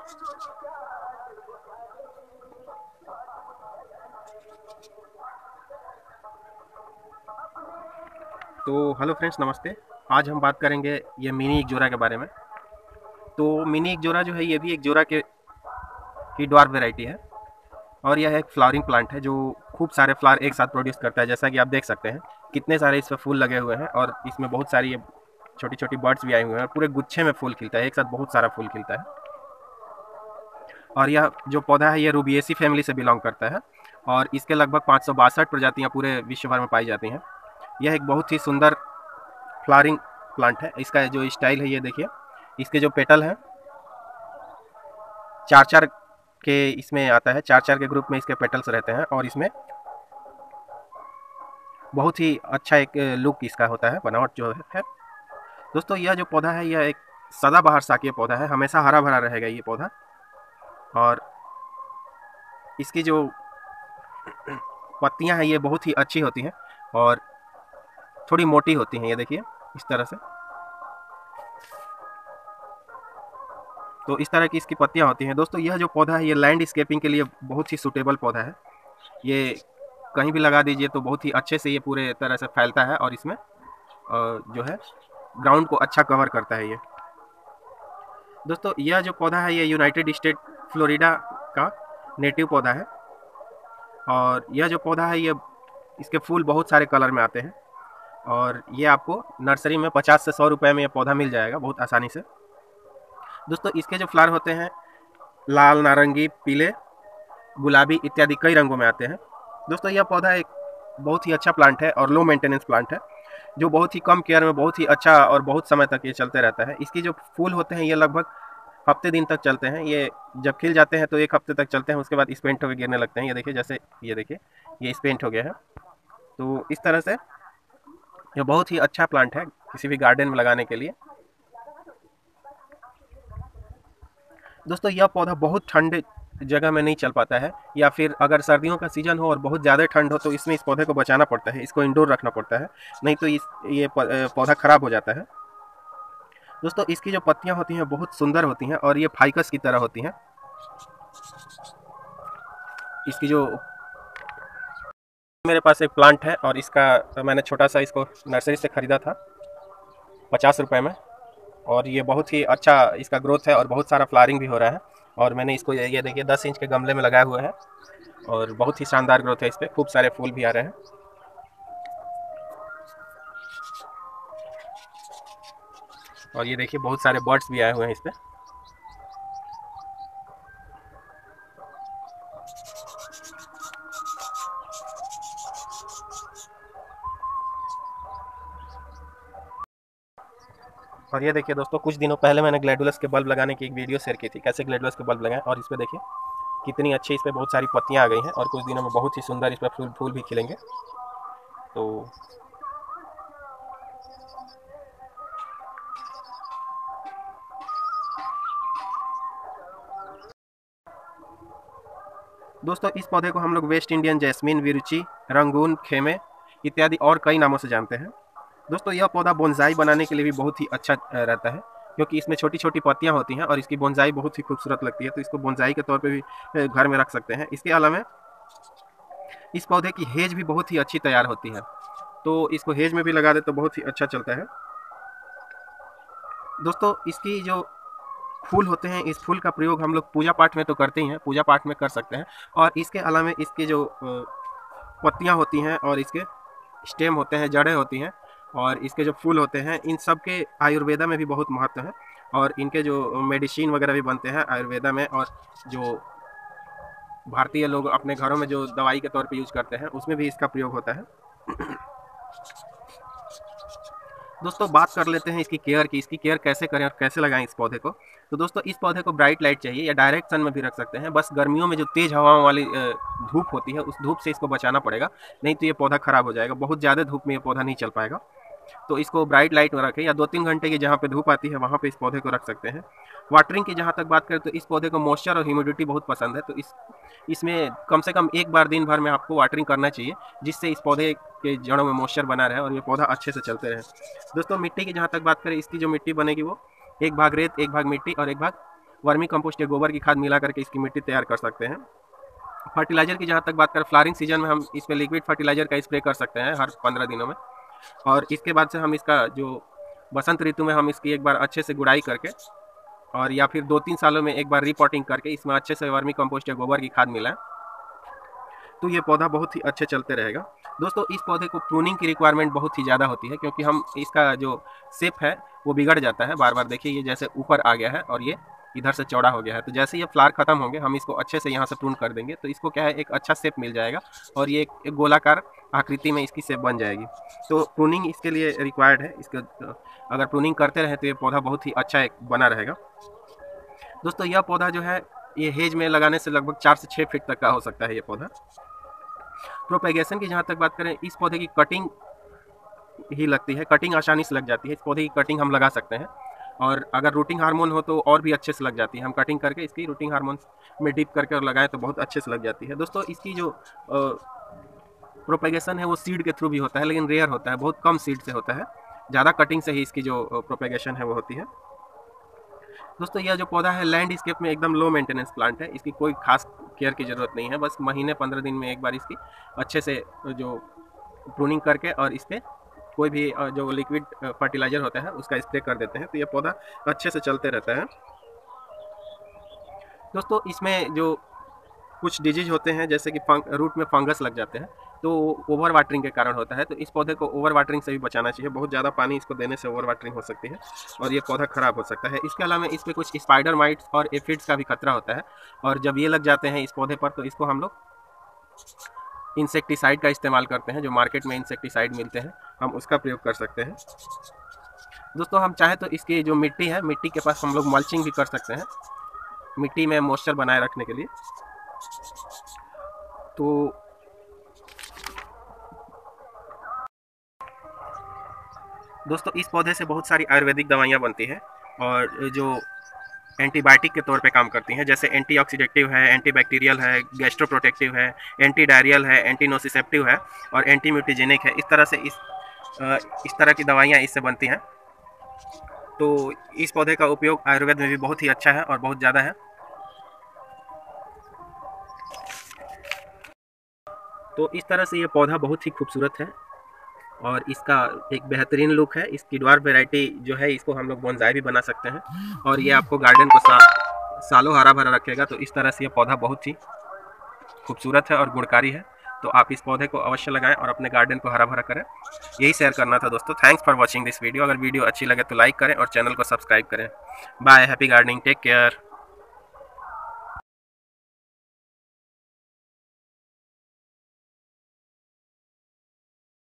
तो hello friends, नमस्ते। आज हम बात करेंगे ये मिनी इकजोरा के बारे में। तो मिनी इकजोरा जो है ये भी एक जोरा के की ड्वार्फ वैरायटी है और यह एक फ्लावरिंग प्लांट है जो खूब सारे फ्लावर एक साथ प्रोड्यूस करता है। जैसा कि आप देख सकते हैं कितने सारे इस पर फूल लगे हुए हैं और इसमें बहुत सारी ये छोटी छोटी बर्ड्स भी आए हुए हैं। पूरे गुच्छे में फूल खिलता है, एक साथ बहुत सारा फूल खिलता है। और यह जो पौधा है ये रूबिएसी फैमिली से बिलोंग करता है और इसके लगभग 562 प्रजातियाँ पूरे विश्व भर में पाई जाती हैं। यह एक बहुत ही सुंदर फ्लावरिंग प्लांट है। इसका जो स्टाइल है ये देखिए, इसके जो पेटल हैं चार चार के इसमें आता है, चार चार के ग्रुप में इसके पेटल्स रहते हैं और इसमें बहुत ही अच्छा एक लुक इसका होता है, बनावट जो है। दोस्तों यह जो पौधा है यह एक सदाबहार शाकीय पौधा है, हमेशा हरा भरा रहेगा ये पौधा। और इसकी जो पत्तियां हैं ये बहुत ही अच्छी होती हैं और थोड़ी मोटी होती हैं, ये देखिए इस तरह से। तो इस तरह की इसकी पत्तियां होती हैं। दोस्तों यह जो पौधा है ये लैंडस्केपिंग के लिए बहुत ही सूटेबल पौधा है। ये कहीं भी लगा दीजिए तो बहुत ही अच्छे से ये पूरे तरह से फैलता है और इसमें जो है ग्राउंड को अच्छा कवर करता है ये। दोस्तों यह जो पौधा है ये यूनाइटेड स्टेट फ्लोरिडा का नेटिव पौधा है और यह जो पौधा है ये इसके फूल बहुत सारे कलर में आते हैं और ये आपको नर्सरी में 50 से 100 रुपए में ये पौधा मिल जाएगा बहुत आसानी से। दोस्तों इसके जो फ्लावर होते हैं लाल, नारंगी, पीले, गुलाबी इत्यादि कई रंगों में आते हैं। दोस्तों यह पौधा एक बहुत ही अच्छा प्लांट है और लो मेंटेनेंस प्लांट है जो बहुत ही कम केयर में बहुत ही अच्छा और बहुत समय तक ये चलते रहता है। इसकी जो फूल होते हैं ये लगभग हफ्ते दिन तक चलते हैं। ये जब खिल जाते हैं तो एक हफ्ते तक चलते हैं, उसके बाद स्पेंट होकर गिरने लगते हैं। ये देखिए, जैसे ये देखिए ये स्पेंट हो गया है। तो इस तरह से ये बहुत ही अच्छा प्लांट है किसी भी गार्डन में लगाने के लिए। दोस्तों यह पौधा बहुत ठंडे जगह में नहीं चल पाता है, या फिर अगर सर्दियों का सीजन हो और बहुत ज़्यादा ठंड हो तो इसमें इस पौधे को बचाना पड़ता है, इसको इंडोर रखना पड़ता है, नहीं तो ये पौधा खराब हो जाता है। दोस्तों इसकी जो पत्तियां होती हैं बहुत सुंदर होती हैं और ये फाइकस की तरह होती हैं। इसकी जो मेरे पास एक प्लांट है और इसका मैंने छोटा सा इसको नर्सरी से ख़रीदा था 50 रुपये में और ये बहुत ही अच्छा इसका ग्रोथ है और बहुत सारा फ्लावरिंग भी हो रहा है। और मैंने इसको ये देखिए 10 इंच के गमले में लगाया हुआ है और बहुत ही शानदार ग्रोथ है, इस पर खूब सारे फूल भी आ रहे हैं। और ये देखिए बहुत सारे बर्ड्स भी आए हुए हैं इस पर। और ये देखिए दोस्तों, कुछ दिनों पहले मैंने ग्लैडुलस के बल्ब लगाने की एक वीडियो शेयर की थी, कैसे ग्लैडुलस के बल्ब लगाएं, और इस पर देखिए कितनी अच्छी इस पर बहुत सारी पत्तियां आ गई हैं और कुछ दिनों में बहुत ही सुंदर इस पर फूल भी खिलेंगे। तो दोस्तों इस पौधे को हम लोग वेस्ट इंडियन जैस्मिन, विरुचि, रंगून, खेमे इत्यादि और कई नामों से जानते हैं। दोस्तों यह पौधा बोनसाई बनाने के लिए भी बहुत ही अच्छा रहता है, क्योंकि इसमें छोटी छोटी पत्तियां होती हैं और इसकी बोनसाई बहुत ही खूबसूरत लगती है, तो इसको बोनसाई के तौर पे भी घर में रख सकते हैं। इसके अलावा इस पौधे की हेज भी बहुत ही अच्छी तैयार होती है, तो इसको हेज में भी लगा दे तो बहुत ही अच्छा चलता है। दोस्तों इसकी जो फूल होते हैं इस फूल का प्रयोग हम लोग पूजा पाठ में तो करते ही हैं, पूजा पाठ में कर सकते हैं। और इसके अलावा इसकी जो पत्तियां होती हैं और इसके स्टेम होते हैं, जड़ें होती हैं और इसके जो फूल होते हैं, इन सब के आयुर्वेदा में भी बहुत महत्व है और इनके जो मेडिसिन वगैरह भी बनते हैं आयुर्वेदा में, और जो भारतीय लोग अपने घरों में जो दवाई के तौर पे यूज करते हैं उसमें भी इसका प्रयोग होता है। दोस्तों बात कर लेते हैं इसकी केयर की, इसकी केयर कैसे करें और कैसे लगाएं इस पौधे को। तो दोस्तों इस पौधे को ब्राइट लाइट चाहिए या डायरेक्ट सन में भी रख सकते हैं, बस गर्मियों में जो तेज हवाओं वाली धूप होती है उस धूप से इसको बचाना पड़ेगा, नहीं तो ये पौधा खराब हो जाएगा। बहुत ज़्यादा धूप में ये पौधा नहीं चल पाएगा, तो इसको ब्राइट लाइट में रखें या 2-3 घंटे की जहाँ पे धूप आती है वहाँ पे इस पौधे को रख सकते हैं। वाटरिंग की जहाँ तक बात करें तो इस पौधे को मॉइस्चर और ह्यूमिडिटी बहुत पसंद है, तो इसमें कम से कम एक बार दिन भर में आपको वाटरिंग करना चाहिए, जिससे इस पौधे के जड़ों में मॉइस्चर बना रहे और ये पौधा अच्छे से चलते रहे। दोस्तों मिट्टी की जहाँ तक बात करें, इसकी जो मिट्टी बनेगी वो 1 भाग रेत, 1 भाग मिट्टी और 1 भाग वर्मी कंपोस्ट या गोबर की खाद मिला करके इसकी मिट्टी तैयार कर सकते हैं। फर्टिलाइज़र की जहाँ तक बात करें, फ्लावरिंग सीजन में हम इसमें लिक्विड फर्टिलाइज़र का स्प्रे कर सकते हैं हर 15 दिनों में, और इसके बाद से हम इसका जो बसंत ऋतु में हम इसकी एक बार अच्छे से गुड़ाई करके और या फिर 2-3 सालों में एक बार रिपोर्टिंग करके इसमें अच्छे से वर्मी कंपोस्ट या गोबर की खाद मिलाएं, तो ये पौधा बहुत ही अच्छे चलते रहेगा। दोस्तों इस पौधे को प्रूनिंग की रिक्वायरमेंट बहुत ही ज़्यादा होती है, क्योंकि हम इसका जो शेप है वो बिगड़ जाता है बार बार। देखिए ये जैसे ऊपर आ गया है और ये इधर से चौड़ा हो गया है, तो जैसे ये फ्लावर खत्म होंगे हम इसको अच्छे से यहाँ से प्रून कर देंगे, तो इसको क्या है एक अच्छा शेप मिल जाएगा और ये एक गोलाकार आकृति में इसकी शेप बन जाएगी। तो प्रूनिंग इसके लिए रिक्वायर्ड है। इसके अगर प्रूनिंग करते रहे तो ये पौधा बहुत ही अच्छा एक बना रहेगा। दोस्तों यह पौधा जो है ये हेज में लगाने से लगभग 4 से 6 फीट तक का हो सकता है ये पौधा। प्रोपेगेशन की जहाँ तक बात करें, इस पौधे की कटिंग ही लगती है, कटिंग आसानी से लग जाती है। इस पौधे की कटिंग हम लगा सकते हैं, और अगर रूटिंग हार्मोन हो तो और भी अच्छे से लग जाती है। हम कटिंग करके इसकी रूटिंग हार्मोन में डिप करके और लगाएं तो बहुत अच्छे से लग जाती है। दोस्तों इसकी जो प्रोपेगेशन है वो सीड के थ्रू भी होता है, लेकिन रेयर होता है, बहुत कम सीड से होता है। ज़्यादा कटिंग से ही इसकी जो प्रोपेगेशन है वो होती है। दोस्तों यह जो पौधा है लैंडस्केप में एकदम लो मेंटेनेंस प्लांट है। इसकी कोई खास केयर की ज़रूरत नहीं है, बस महीने 15 दिन में एक बार इसकी अच्छे से जो प्रूनिंग करके और इस पर कोई भी जो लिक्विड फर्टिलाइज़र होता है उसका स्प्रे कर देते हैं, तो ये पौधा अच्छे से चलते रहता है। दोस्तों इसमें जो कुछ डिजीज होते हैं, जैसे कि रूट में फंगस लग जाते हैं, तो ओवर वाटरिंग के कारण होता है। तो इस पौधे को ओवर वाटरिंग से भी बचाना चाहिए। बहुत ज़्यादा पानी इसको देने से ओवर वाटरिंग हो सकती है और ये पौधा ख़राब हो सकता है। इसके अलावा इस पर कुछ स्पाइडर माइट्स और एफिड्स का भी खतरा होता है, और जब ये लग जाते हैं इस पौधे पर तो इसको हम लोग इंसेक्टिसाइड का इस्तेमाल करते हैं। जो मार्केट में इंसेक्टिसाइड मिलते हैं हम उसका प्रयोग कर सकते हैं। दोस्तों हम चाहे तो इसकी जो मिट्टी है, मिट्टी के पास हम लोग मल्चिंग भी कर सकते हैं, मिट्टी में मॉइस्चर बनाए रखने के लिए। तो दोस्तों इस पौधे से बहुत सारी आयुर्वेदिक दवाइयाँ बनती हैं और जो एंटीबायोटिक के तौर पे काम करती हैं, जैसे एंटीऑक्सीडेटिव है, एंटीबैक्टीरियल है, गैस्ट्रो प्रोटेक्टिव है, एंटी डायरियल है, एंटी नोसिसेप्टिव है और एंटी म्यूटिजेनिक है। इस तरह से इस तरह की दवाइयाँ इससे बनती हैं। तो इस पौधे का उपयोग आयुर्वेद में भी बहुत ही अच्छा है और बहुत ज़्यादा है। तो इस तरह से ये पौधा बहुत ही खूबसूरत है और इसका एक बेहतरीन लुक है। इसकी ड्वार्फ वैरायटी जो है इसको हम लोग बोनसाई भी बना सकते हैं और ये आपको गार्डन को सालों हरा भरा रखेगा। तो इस तरह से ये पौधा बहुत ही खूबसूरत है और गुणकारी है। तो आप इस पौधे को अवश्य लगाएं और अपने गार्डन को हरा भरा करें। यही शेयर करना था दोस्तों। Thanks for watching this video. अगर वीडियो अच्छी लगे तो लाइक करें और चैनल को सब्सक्राइब करें। Bye, happy gardening, take care.